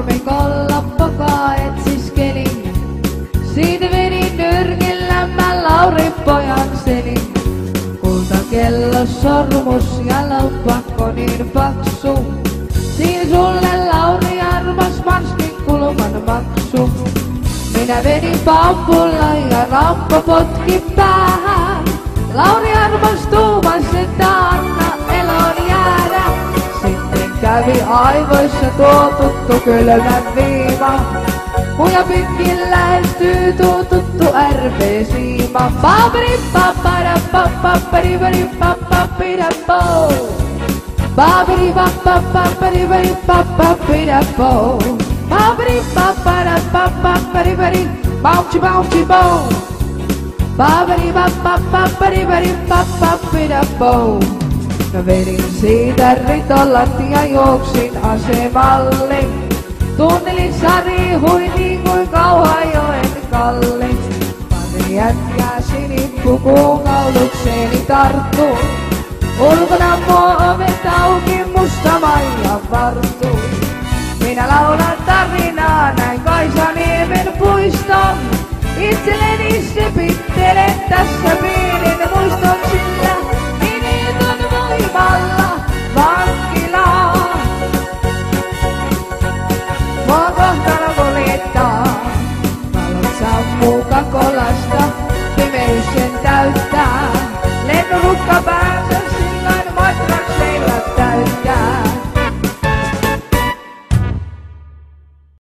nurmikolla pokaa etsiskelin. Siitä vedin nyrkillä mä Laurin pojan selin. Kultakello sormus ja laupakko niin paksu. Siin sulle Lauri armas marskin kulman maksu. Minä vedin pampulla ja rampo potki päähän. Lauri armastuu että anna elon jäädä. Sitten kävi aivoissa tuo tuttu kylmä viiva. Kuja pitkin lähestyy tuo tuttu RP-siima. Paperi papara papapari pari papapira po. Paperi papapari pari papapira po. Paperi papara papapari pari bouncy bouncy bo. Paperi papapari pari papapira po. Mä vedin siitä ritolat ja juoksin asemalle. Tunnelissa riihui niin kuin Kauhajoen Kalle. Panin jätkää sinippukuun kaulukseni tarttuu. Ulkona mua ovet auki musta Maija vartuu. Minä laulan tarinaa näin Kaisaniemen puiston. Itselleni